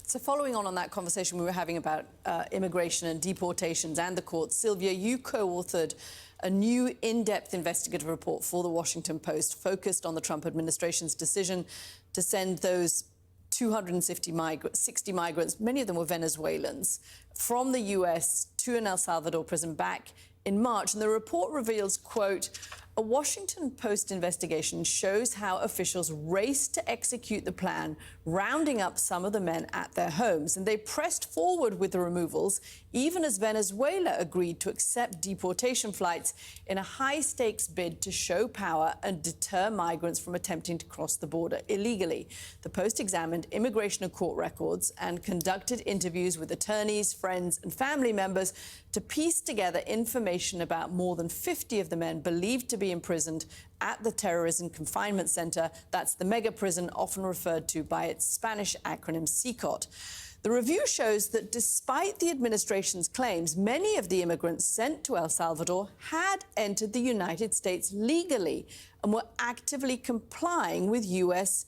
So following on that conversation we were having about immigration and deportations and the courts, Silvia, you co-authored a new in-depth investigative report for the Washington Post focused on the Trump administration's decision to send those 260 migrants, many of them were Venezuelans, from the U.S. to an El Salvador prison back in March. And the report reveals, quote, a Washington Post investigation shows how officials raced to execute the plan, rounding up some of the men at their homes. And they pressed forward with the removals, even as Venezuela agreed to accept deportation flights in a high-stakes bid to show power and deter migrants from attempting to cross the border illegally. The Post examined immigration and court records and conducted interviews with attorneys, friends and family members to piece together information about more than 50 of the men believed to be imprisoned at the Terrorism Confinement Center. That's the mega prison often referred to by its Spanish acronym CICOT. The review shows that despite the administration's claims, many of the immigrants sent to El Salvador had entered the United States legally and were actively complying with U.S.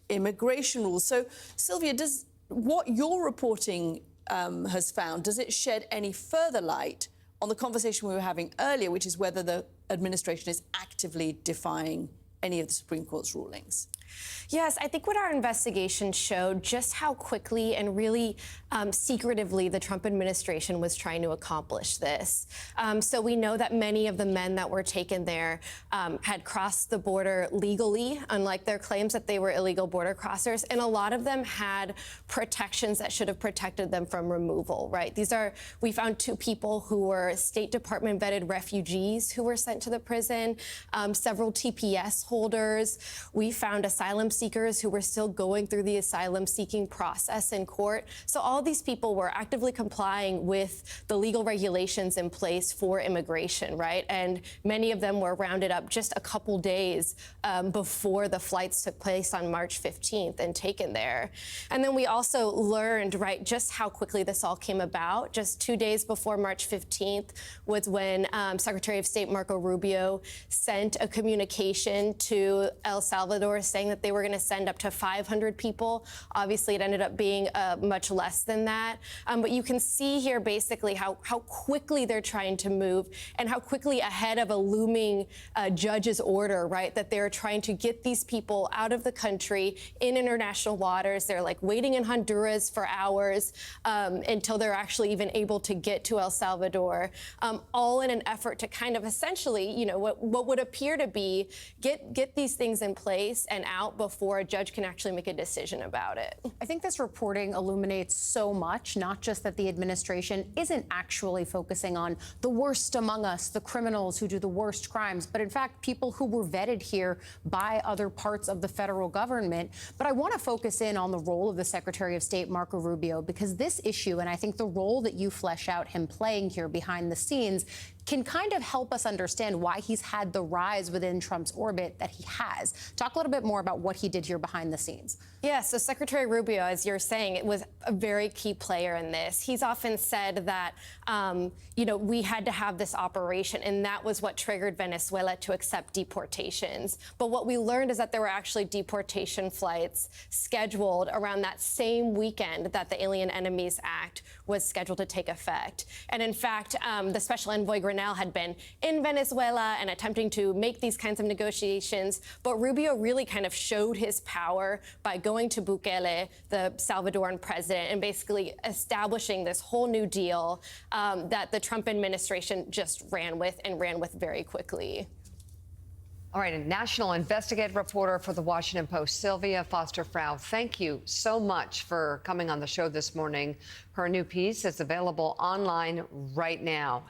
immigration rules. So, Silvia, does what your reporting has found, does it shed any further light on the conversation we were having earlier, which is whether the administration is actively defying any of the Supreme Court's rulings? Yes, I think what our investigation showed just how quickly and really secretively the Trump administration was trying to accomplish this. So we know that many of the men that were taken there had crossed the border legally, unlike their claims that they were illegal border crossers. And a lot of them had protections that should have protected them from removal, right? We found 2 people who were State Department vetted refugees who were sent to the prison, several TPS holders. We found asylum seekers who were still going through the asylum seeking process in court. So all of these people were actively complying with the legal regulations in place for immigration, right? And many of them were rounded up just a couple days before the flights took place on March 15th and taken there. And then we also learned, right, just how quickly this all came about. Just 2 days before March 15th was when Secretary of State Marco Rubio sent a communication to El Salvador saying that they were going to send up to 500 people. Obviously, it ended up being much less than that. But you can see here basically how quickly they're trying to move and how quickly ahead of a looming judge's order, right, that they're trying to get these people out of the country in international waters. They're like waiting in Honduras for hours until they're actually even able to get to El Salvador, all in an effort to kind of essentially, you know, what would appear to be get these things in place and out before a judge can actually make a decision about it. I think this reporting illuminates so much, not just that the administration isn't actually focusing on the worst among us, the criminals who do the worst crimes, but in fact, people who were vetted here by other parts of the federal government. But I want to focus in on the role of the Secretary of State, Marco Rubio, because this issue, and I think the role that you flesh out him playing here behind the scenes, can kind of help us understand why he's had the rise within Trump's orbit that he has. Talk a little bit more about what he did here behind the scenes. Yeah, so Secretary Rubio, as you're saying, it was a very key player in this. He's often said that, you know, we had to have this operation, and that was what triggered Venezuela to accept deportations. But what we learned is that there were actually deportation flights scheduled around that same weekend that the Alien Enemies Act was scheduled to take effect. And in fact, the Special Envoy Grenell had been in Venezuela and attempting to make these kinds of negotiations. But Rubio really kind of showed his power by going to Bukele, the Salvadoran president, and basically establishing this whole new deal that the Trump administration just ran with very quickly. All right, a national investigative reporter for the Washington Post, Silvia Foster-Frau. Thank you so much for coming on the show this morning. Her new piece is available online right now.